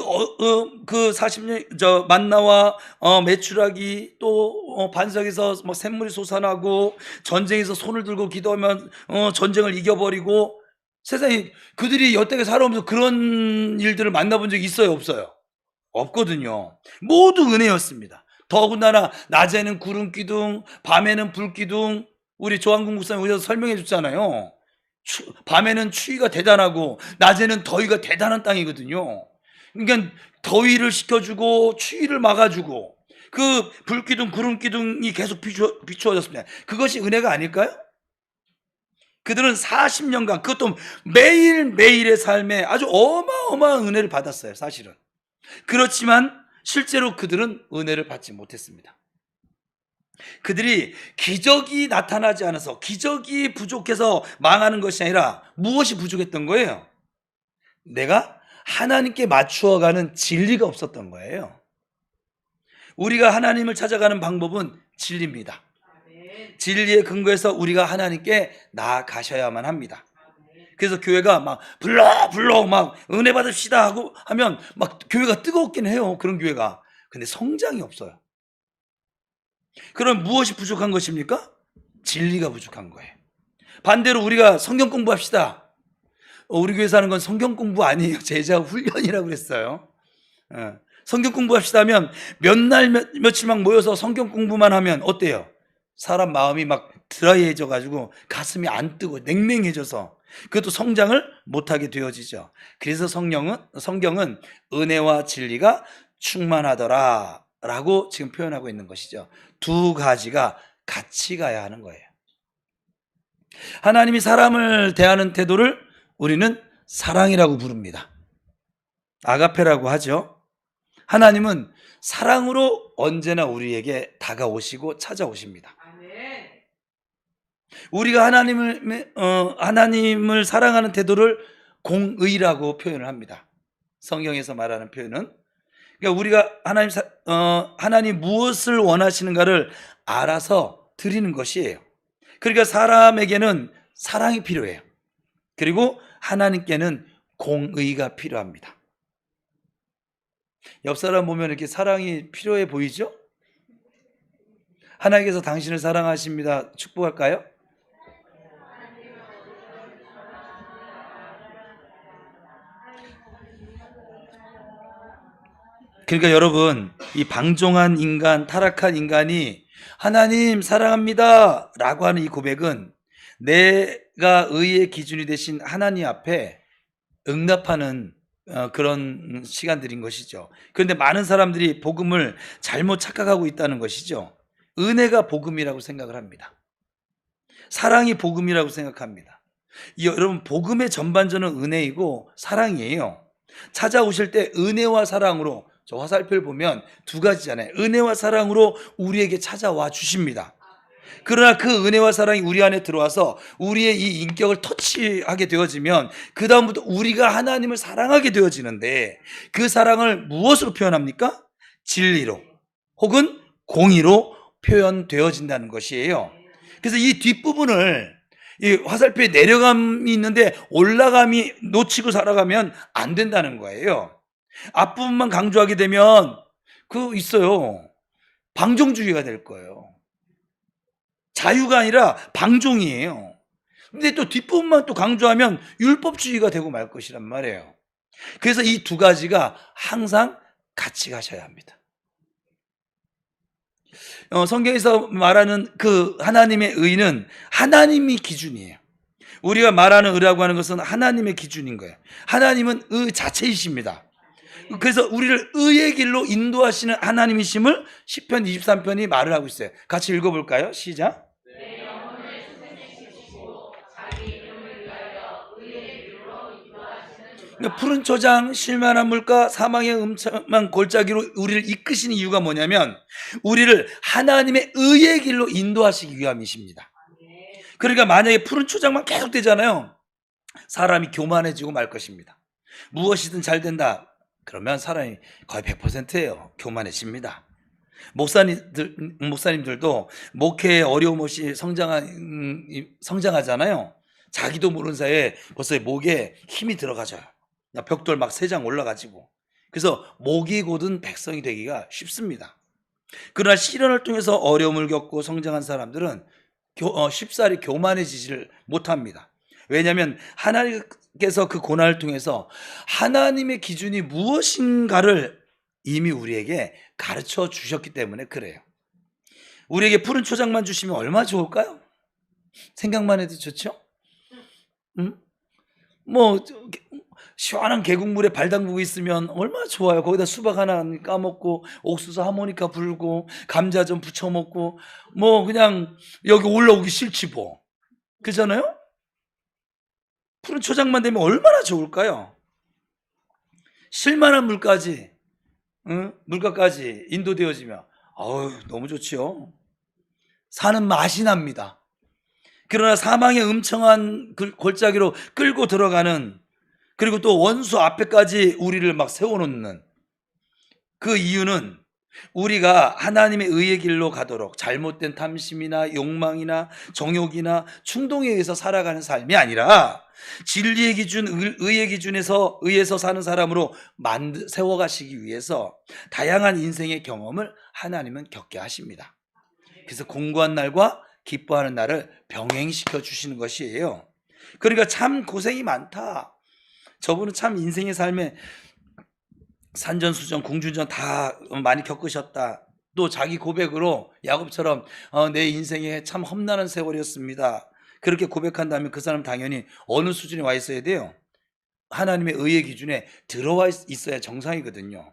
40년 만나와 메추라기 또 반석에서 뭐 샘물이 솟아나고 전쟁에서 손을 들고 기도하면 전쟁을 이겨버리고, 세상에 그들이 여태까지 살아오면서 그런 일들을 만나본 적이 있어요, 없어요? 없거든요. 모두 은혜였습니다. 더군다나 낮에는 구름 기둥, 밤에는 불 기둥. 우리 조한국 목사님 오셔서 설명해 줬잖아요. 밤에는 추위가 대단하고 낮에는 더위가 대단한 땅이거든요. 그러니까 더위를 식혀주고 추위를 막아주고 그 불기둥 구름기둥이 계속 비추어졌습니다. 그것이 은혜가 아닐까요? 그들은 40년간 그것도 매일매일의 삶에 아주 어마어마한 은혜를 받았어요. 사실은. 그렇지만 실제로 그들은 은혜를 받지 못했습니다. 그들이 기적이 나타나지 않아서, 기적이 부족해서 망하는 것이 아니라 무엇이 부족했던 거예요? 내가 하나님께 맞추어가는 진리가 없었던 거예요. 우리가 하나님을 찾아가는 방법은 진리입니다. 진리에 근거해서 우리가 하나님께 나아가셔야만 합니다. 그래서 교회가 막 불러 막 은혜 받읍시다 하고 하면 막 교회가 뜨겁긴 해요. 그런 교회가. 근데 성장이 없어요. 그럼 무엇이 부족한 것입니까? 진리가 부족한 거예요. 반대로 우리가 성경 공부합시다. 우리 교회에서 하는 건 성경 공부 아니에요. 제자 훈련이라고 그랬어요. 성경 공부합시다 하면 몇 날 며칠만 모여서 성경 공부만 하면 어때요? 사람 마음이 막 드라이해져 가지고 가슴이 안 뜨고 냉랭해져서 그것도 성장을 못하게 되어지죠. 그래서 성경은 은혜와 진리가 충만하더라 라고 지금 표현하고 있는 것이죠. 두 가지가 같이 가야 하는 거예요. 하나님이 사람을 대하는 태도를 우리는 사랑이라고 부릅니다. 아가페라고 하죠. 하나님은 사랑으로 언제나 우리에게 다가오시고 찾아오십니다. 우리가 하나님을 사랑하는 태도를 공의라고 표현을 합니다. 성경에서 말하는 표현은, 그러니까 우리가 하나님 무엇을 원하시는가를 알아서 드리는 것이에요. 그러니까 사람에게는 사랑이 필요해요. 그리고 하나님께는 공의가 필요합니다. 옆 사람 보면 이렇게 사랑이 필요해 보이죠? 하나님께서 당신을 사랑하십니다. 축복할까요? 그러니까 여러분, 이 방종한 인간, 타락한 인간이 하나님 사랑합니다 라고 하는 이 고백은 내가 의의 기준이 되신 하나님 앞에 응답하는 그런 시간들인 것이죠. 그런데 많은 사람들이 복음을 잘못 착각하고 있다는 것이죠. 은혜가 복음이라고 생각을 합니다. 사랑이 복음이라고 생각합니다. 여러분, 복음의 전반전은 은혜이고 사랑이에요. 찾아오실 때 은혜와 사랑으로, 저 화살표를 보면 두 가지잖아요. 은혜와 사랑으로 우리에게 찾아와 주십니다. 그러나 그 은혜와 사랑이 우리 안에 들어와서 우리의 이 인격을 터치하게 되어지면 그 다음부터 우리가 하나님을 사랑하게 되어지는데, 그 사랑을 무엇으로 표현합니까? 진리로 혹은 공의로 표현되어진다는 것이에요. 그래서 이 뒷부분을, 이 화살표에 내려감이 있는데 올라감이 놓치고 살아가면 안 된다는 거예요. 앞부분만 강조하게 되면 있어요. 방종주의가 될 거예요. 자유가 아니라 방종이에요. 근데 또 뒷부분만 또 강조하면 율법주의가 되고 말 것이란 말이에요. 그래서 이 두 가지가 항상 같이 가셔야 합니다. 성경에서 말하는 그 하나님의 의는 하나님이 기준이에요. 우리가 말하는 의라고 하는 것은 하나님의 기준인 거예요. 하나님은 의 자체이십니다. 그래서 우리를 의의 길로 인도하시는 하나님이심을 시편 23편이 말을 하고 있어요. 같이 읽어볼까요? 시작. 푸른 초장, 쉴만한 물가, 사망의 음침한 골짜기로 우리를 이끄시는 이유가 뭐냐면 우리를 하나님의 의의 길로 인도하시기 위함이십니다. 그러니까 만약에 푸른 초장만 계속 되잖아요. 사람이 교만해지고 말 것입니다. 무엇이든 잘 된다 그러면 사람이 거의 100%예요. 교만해집니다. 목사님들도 목회에 어려움 없이 성장하잖아요. 자기도 모르는 사이에 벌써 목에 힘이 들어가져요. 벽돌 막 3장 올라가지고. 그래서 목이 곧은 백성이 되기가 쉽습니다. 그러나 시련을 통해서 어려움을 겪고 성장한 사람들은 쉽사리 교만해지지를 못합니다. 왜냐하면 하나님께서 그 고난을 통해서 하나님의 기준이 무엇인가를 이미 우리에게 가르쳐 주셨기 때문에 그래요. 우리에게 푸른 초장만 주시면 얼마나 좋을까요? 생각만 해도 좋죠? 시원한 계곡물에 발 담그고 있으면 얼마나 좋아요. 거기다 수박 하나 까먹고 옥수수 하모니카 불고 감자 좀 부쳐 먹고 그냥 여기 올라오기 싫지 뭐. 그렇잖아요? 푸른 초장만 되면 얼마나 좋을까요? 쉴만한 물까지, 물가까지 인도되어지면 너무 좋지요. 사는 맛이 납니다. 그러나 사망의 음청한 골짜기로 끌고 들어가는, 그리고 또 원수 앞에까지 우리를 막 세워놓는 그 이유는 우리가 하나님의 의의 길로 가도록 잘못된 탐심이나 욕망이나 정욕이나 충동에 의해서 살아가는 삶이 아니라 진리의 기준, 의의 기준에서 의해서 사는 사람으로 세워가시기 위해서 다양한 인생의 경험을 하나님은 겪게 하십니다. 그래서 공고한 날과 기뻐하는 날을 병행시켜 주시는 것이에요. 그러니까 참 고생이 많다. 저분은 참 인생의 삶에 산전수전, 궁중전 다 많이 겪으셨다. 또 자기 고백으로 야곱처럼 내 인생에 참 험난한 세월이었습니다. 그렇게 고백한다면 그 사람 당연히 어느 수준에 와 있어야 돼요? 하나님의 의의 기준에 들어와 있어야 정상이거든요.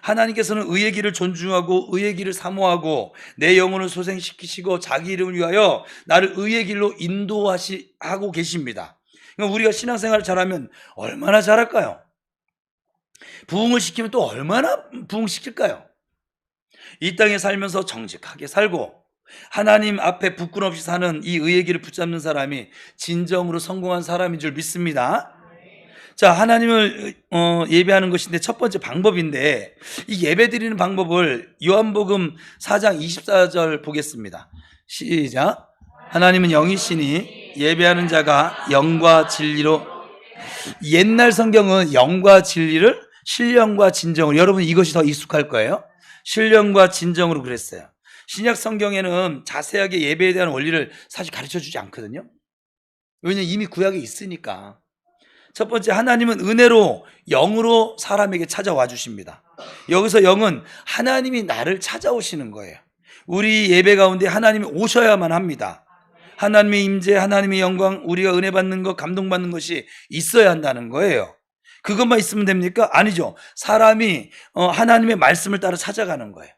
하나님께서는 의의 길을 존중하고 의의 길을 사모하고 내 영혼을 소생시키시고 자기 이름을 위하여 나를 의의 길로 인도하고 계십니다. 그러니까 우리가 신앙생활을 잘하면 얼마나 잘할까요? 부흥을 시키면 또 얼마나 부흥시킬까요? 이 땅에 살면서 정직하게 살고 하나님 앞에 부끄럼 없이 사는 이 의의 길을 붙잡는 사람이 진정으로 성공한 사람인 줄 믿습니다. 자, 하나님을 예배하는 것인데 첫 번째 방법인데, 이 예배 드리는 방법을 요한복음 4장 24절 보겠습니다. 시작. 하나님은 영이시니 예배하는 자가 영과 진리로. 옛날 성경은 영과 진리를 신령과 진정으로, 여러분 이것이 더 익숙할 거예요. 신령과 진정으로 그랬어요. 신약 성경에는 자세하게 예배에 대한 원리를 사실 가르쳐 주지 않거든요. 왜냐하면 이미 구약에 있으니까. 첫 번째, 하나님은 은혜로 영으로 사람에게 찾아와 주십니다. 여기서 영은 하나님이 나를 찾아오시는 거예요. 우리 예배 가운데 하나님이 오셔야만 합니다. 하나님의 임재, 하나님의 영광, 우리가 은혜 받는 것, 감동받는 것이 있어야 한다는 거예요. 그것만 있으면 됩니까? 아니죠. 사람이 하나님의 말씀을 따라 찾아가는 거예요.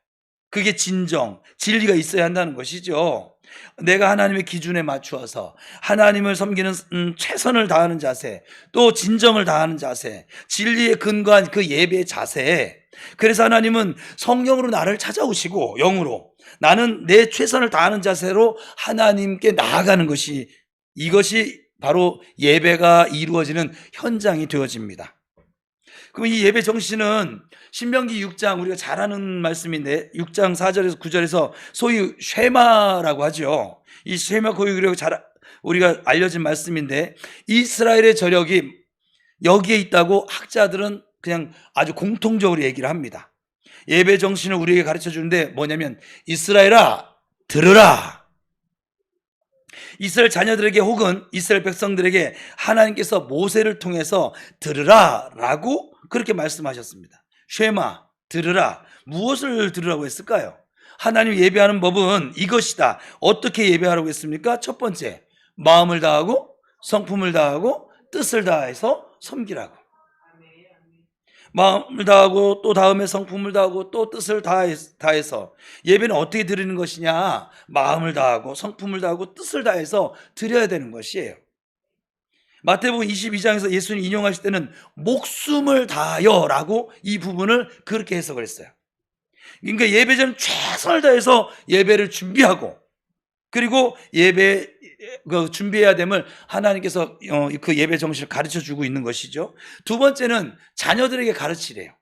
그게 진정, 진리가 있어야 한다는 것이죠. 내가 하나님의 기준에 맞추어서 하나님을 섬기는 최선을 다하는 자세, 또 진정을 다하는 자세, 진리에 근거한 그 예배의 자세. 그래서 하나님은 성령으로 나를 찾아오시고, 영으로 나는 내 최선을 다하는 자세로 하나님께 나아가는 것이, 이것이 바로 예배가 이루어지는 현장이 되어집니다. 그럼 이 예배 정신은 신명기 6장, 우리가 잘 아는 말씀인데 6장 4절에서 9절에서 소위 쉐마라고 하죠. 이 쉐마 고유기로 우리가 알려진 말씀인데, 이스라엘의 저력이 여기에 있다고 학자들은 그냥 아주 공통적으로 얘기를 합니다. 예배 정신을 우리에게 가르쳐 주는데 뭐냐면, 이스라엘아 들으라. 이스라엘 자녀들에게 혹은 이스라엘 백성들에게 하나님께서 모세를 통해서 들으라 라고 그렇게 말씀하셨습니다. 쉐마, 들으라. 무엇을 들으라고 했을까요? 하나님 예배하는 법은 이것이다. 어떻게 예배하라고 했습니까? 첫 번째, 마음을 다하고 성품을 다하고 뜻을 다해서 섬기라고. 마음을 다하고 또 다음에 성품을 다하고 또 뜻을 다해서. 예배는 어떻게 드리는 것이냐? 마음을 다하고 성품을 다하고 뜻을 다해서 드려야 되는 것이에요. 마태복음 22장에서 예수님 인용하실 때는 목숨을 다하여 라고 이 부분을 그렇게 해석을 했어요. 그러니까 예배 전 최선을 다해서 예배를 준비하고, 그리고 예배 준비해야 됨을 하나님께서 그 예배 정신을 가르쳐 주고 있는 것이죠. 두 번째는 자녀들에게 가르치래요.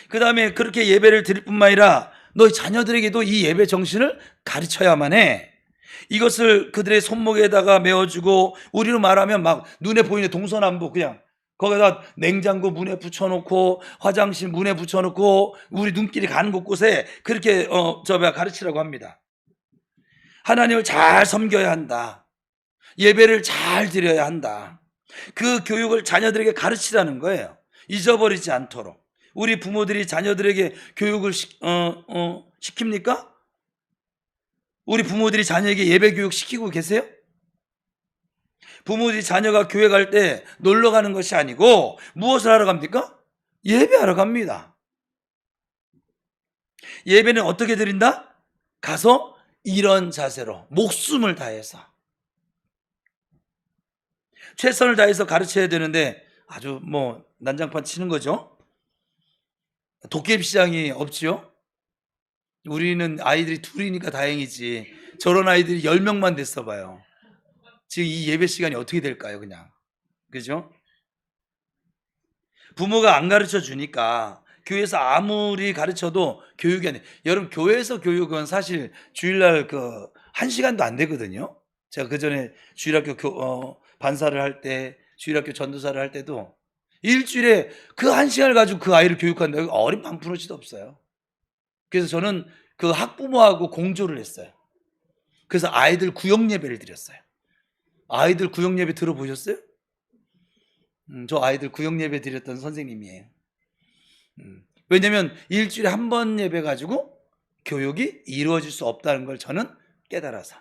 그 다음에 그렇게 예배를 드릴 뿐만 아니라 너희 자녀들에게도 이 예배 정신을 가르쳐야만 해. 이것을 그들의 손목에다가 메어주고, 우리로 말하면 막 눈에 보이는 동서남북, 그냥 거기다 냉장고 문에 붙여놓고 화장실 문에 붙여놓고 우리 눈길이 가는 곳곳에 그렇게 가르치라고 합니다. 하나님을 잘 섬겨야 한다. 예배를 잘 드려야 한다. 그 교육을 자녀들에게 가르치라는 거예요. 잊어버리지 않도록. 우리 부모들이 자녀들에게 교육을 시킵니까? 우리 부모들이 자녀에게 예배 교육 시키고 계세요? 부모들이 자녀가 교회 갈 때 놀러 가는 것이 아니고 무엇을 하러 갑니까? 예배하러 갑니다. 예배는 어떻게 드린다? 가서 이런 자세로 목숨을 다해서 최선을 다해서 가르쳐야 되는데 아주 난장판 치는 거죠. 도깨비시장이 없지요. 우리는 아이들이 둘이니까 다행이지, 저런 아이들이 10명만 됐어 봐요. 지금 이 예배 시간이 어떻게 될까요? 그냥, 그죠? 부모가 안 가르쳐 주니까 교회에서 아무리 가르쳐도 교육이 안 돼. 여러분, 교회에서 교육은 사실 주일날 1시간도 안 되거든요. 제가 그 전에 주일학교 반사를 할 때, 주일학교 전도사를 할 때도 일주일에 그 1시간을 가지고 그 아이를 교육한다고 어린 방풀어지도 없어요. 그래서 저는 그 학부모하고 공조를 했어요. 그래서 아이들 구역 예배를 드렸어요. 아이들 구역 예배 들어보셨어요? 저 아이들 구역 예배 드렸던 선생님이에요. 왜냐면 일주일에 한 번 예배 가지고 교육이 이루어질 수 없다는 걸 저는 깨달아서.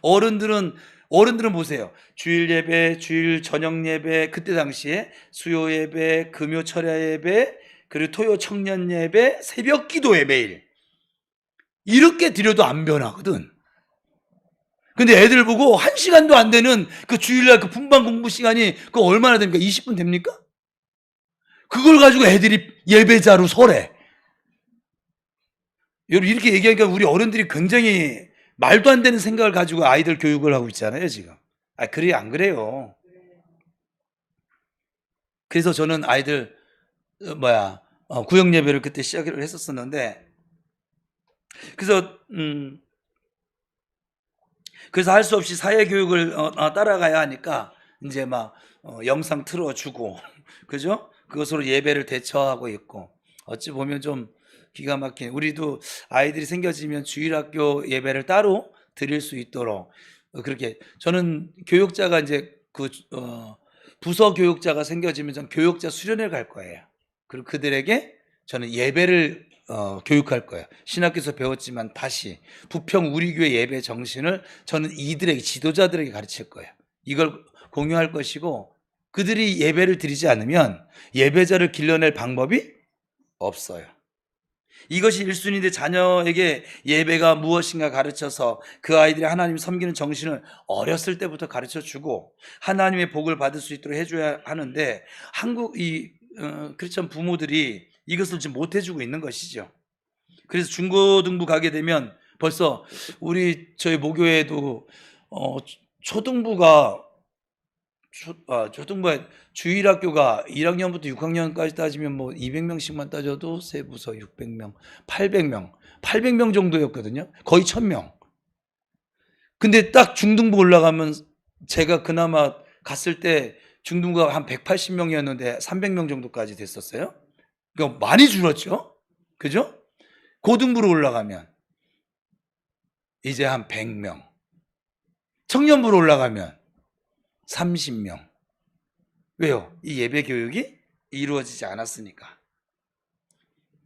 어른들은 보세요. 주일 예배, 주일 저녁 예배, 그때 당시에 수요 예배, 금요 철야 예배, 그리고 토요 청년 예배, 새벽 기도에 매일 이렇게 드려도 안 변하거든. 근데 애들 보고 1시간도 안 되는 그 주일날 그 분반 공부 시간이 그 얼마나 됩니까? 20분 됩니까? 그걸 가지고 애들이 예배자로 서래. 여러분, 이렇게 얘기하니까 우리 어른들이 굉장히 말도 안 되는 생각을 가지고 아이들 교육을 하고 있잖아요, 지금. 그래요, 안 그래요? 그래서 저는 아이들 구역 예배를 그때 시작을 했었었는데, 그래서 할 수 없이 사회 교육을 따라가야 하니까 이제 영상 틀어주고, 그죠? 그것으로 예배를 대처하고 있고, 어찌 보면 좀 기가 막힌, 우리도 아이들이 생겨지면 주일학교 예배를 따로 드릴 수 있도록 그렇게. 저는 교육자가 이제 부서 교육자가 생겨지면 전 교육자 수련회 갈 거예요. 그리고 그들에게 저는 예배를 교육할 거예요. 신학교에서 배웠지만 다시 부평 우리 교회 예배 정신을 저는 이들에게, 지도자들에게 가르칠 거예요. 이걸 공유할 것이고, 그들이 예배를 드리지 않으면 예배자를 길러낼 방법이 없어요. 이것이 1순위인데, 자녀에게 예배가 무엇인가 가르쳐서 그 아이들이 하나님 섬기는 정신을 어렸을 때부터 가르쳐주고 하나님의 복을 받을 수 있도록 해줘야 하는데, 한국 크리스천 부모들이 이것을 지금 못해주고 있는 것이죠. 그래서 중고등부 가게 되면 벌써 저희 모교에도 초등부가 주일학교가 1학년부터 6학년까지 따지면 뭐 200명씩만 따져도 세 부서 600명, 800명 정도였거든요. 거의 1000명. 근데 딱 중등부 올라가면 제가 그나마 갔을 때 중등부가 한 180명이었는데 300명 정도까지 됐었어요. 그러니까 많이 줄었죠. 그죠? 고등부로 올라가면 이제 한 100명. 청년부로 올라가면 30명. 왜요? 이 예배 교육이 이루어지지 않았으니까.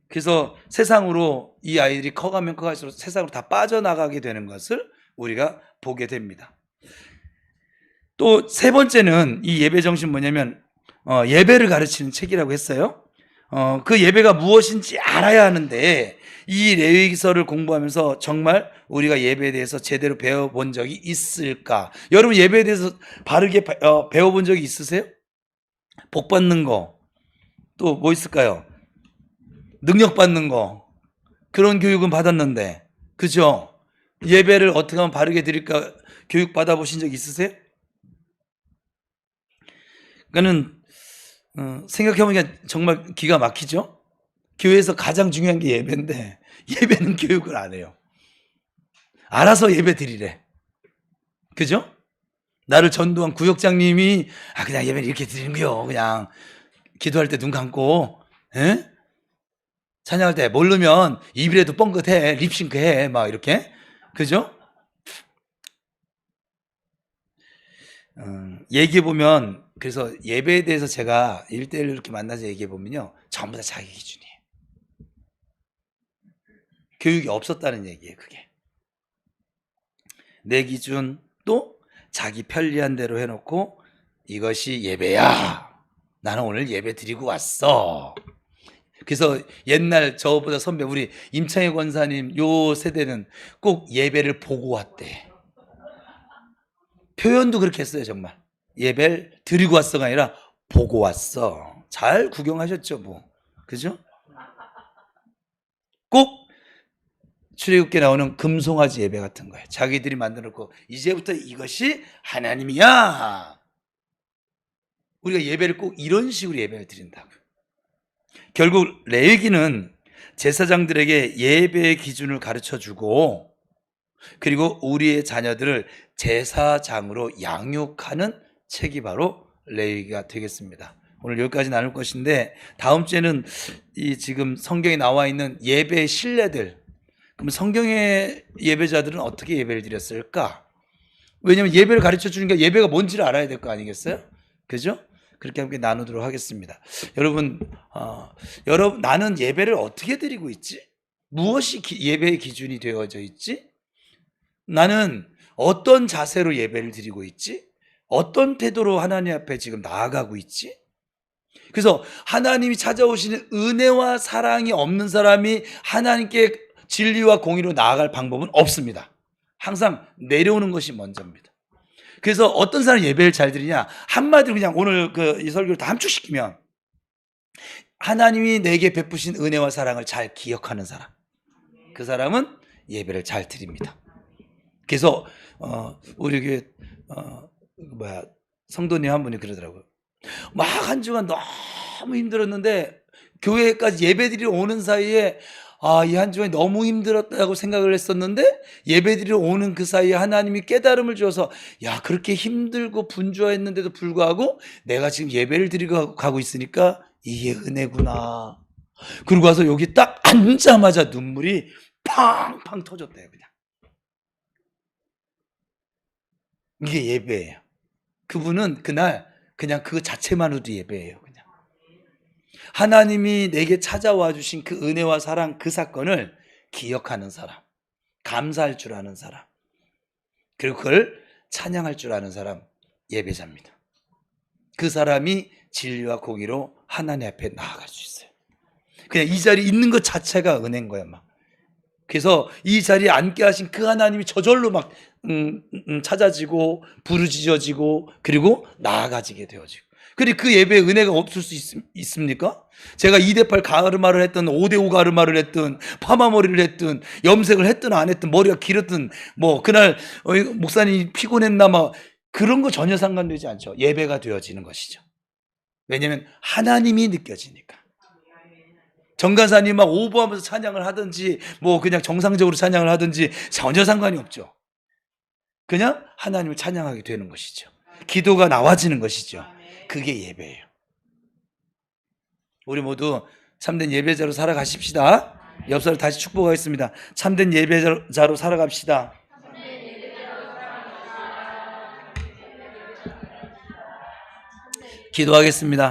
그래서 세상으로 이 아이들이 커가면 커갈수록 세상으로 다 빠져나가게 되는 것을 우리가 보게 됩니다. 또 세 번째는 이 예배 정신 뭐냐면 예배를 가르치는 책이라고 했어요. 그 예배가 무엇인지 알아야 하는데 이 레위기서를 공부하면서 정말 우리가 예배에 대해서 제대로 배워본 적이 있을까? 여러분 예배에 대해서 바르게 배워본 적이 있으세요? 복 받는 거, 또 뭐 있을까요? 능력 받는 거, 그런 교육은 받았는데, 그죠? 예배를 어떻게 하면 바르게 드릴까 교육 받아보신 적 있으세요? 그러니까는 생각해보니까 정말 기가 막히죠? 교회에서 가장 중요한 게 예배인데 예배는 교육을 안 해요. 알아서 예배 드리래. 그죠? 나를 전도한 구역장님이 그냥 예배를 이렇게 드리는 거요. 그냥 기도할 때 눈 감고, 에? 찬양할 때 모르면 입이라도 뻥긋해, 립싱크해, 막 이렇게. 그죠? 얘기해보면, 그래서 예배에 대해서 제가 1대1로 이렇게 만나서 얘기해보면요, 전부 다 자기 기준이에요. 교육이 없었다는 얘기예요, 그게. 내 기준, 또 자기 편리한 대로 해놓고 이것이 예배야. 나는 오늘 예배 드리고 왔어. 그래서 옛날 저보다 선배 우리 임창희 권사님 요 세대는 꼭 예배를 보고 왔대. 표현도 그렇게 했어요. 정말 예배를 드리고 왔어가 아니라 보고 왔어. 잘 구경하셨죠 뭐. 그죠? 꼭 출애굽기에 나오는 금송아지 예배 같은 거예요. 자기들이 만들어놓고 이제부터 이것이 하나님이야. 우리가 예배를 꼭 이런 식으로 예배를 드린다고요. 결국 레위기는 제사장들에게 예배의 기준을 가르쳐주고 그리고 우리의 자녀들을 제사장으로 양육하는 책이 바로 레위기가 되겠습니다. 오늘 여기까지 나눌 것인데 다음 주에는 이 지금 성경에 나와 있는 예배의 신뢰들, 그럼 성경의 예배자들은 어떻게 예배를 드렸을까? 왜냐하면 예배를 가르쳐 주니까 예배가 뭔지를 알아야 될 거 아니겠어요? 그죠? 그렇게 함께 나누도록 하겠습니다. 여러분, 나는 예배를 어떻게 드리고 있지? 무엇이 예배의 기준이 되어져 있지? 나는 어떤 자세로 예배를 드리고 있지? 어떤 태도로 하나님 앞에 지금 나아가고 있지? 그래서 하나님이 찾아오시는 은혜와 사랑이 없는 사람이 하나님께 진리와 공의로 나아갈 방법은 없습니다. 항상 내려오는 것이 먼저입니다. 그래서 어떤 사람이 예배를 잘 드리냐? 한마디로 그냥 오늘 이 설교를 다 함축시키면 하나님이 내게 베푸신 은혜와 사랑을 잘 기억하는 사람, 그 사람은 예배를 잘 드립니다. 그래서 우리 교회 성도님 한 분이 그러더라고요. 막 한 주간 너무 힘들었는데 교회까지 예배드리러 오는 사이에 이 한 주간이 너무 힘들었다고 생각을 했었는데 예배드리러 오는 그 사이에 하나님이 깨달음을 주어서 그렇게 힘들고 분주했는데도 불구하고 내가 지금 예배를 드리고 가고 있으니까 이게 은혜구나. 그러고 와서 여기 딱 앉자마자 눈물이 팡팡 터졌대요. 그냥 이게 예배예요. 그분은 그날 그냥 그 자체만으로도 예배예요. 그냥 하나님이 내게 찾아와 주신 그 은혜와 사랑, 그 사건을 기억하는 사람, 감사할 줄 아는 사람, 그리고 그걸 찬양할 줄 아는 사람, 예배자입니다. 그 사람이 진리와 공의로 하나님 앞에 나아갈 수 있어요. 그냥 이 자리에 있는 것 자체가 은혜인 거야 막. 그래서 이 자리에 앉게 하신 그 하나님이 저절로 막 찾아지고 부르짖어지고 그리고 나아가지게 되어지고, 그리고 그 예배에 은혜가 없을 수 있습니까? 제가 2대8 가르마를 했든 5대5 가르마를 했든 파마머리를 했든 염색을 했든 안 했든 머리가 길었든 뭐 그날 목사님이 피곤했나 막 그런 거 전혀 상관되지 않죠. 예배가 되어지는 것이죠. 왜냐하면 하나님이 느껴지니까. 정간사님 막 오버하면서 찬양을 하든지 뭐 그냥 정상적으로 찬양을 하든지 전혀 상관이 없죠. 그냥 하나님을 찬양하게 되는 것이죠. 기도가 나와지는 것이죠. 그게 예배예요. 우리 모두 참된 예배자로 살아가십시다. 옆사를 다시 축복하겠습니다. 참된 예배자로 살아갑시다. 기도하겠습니다.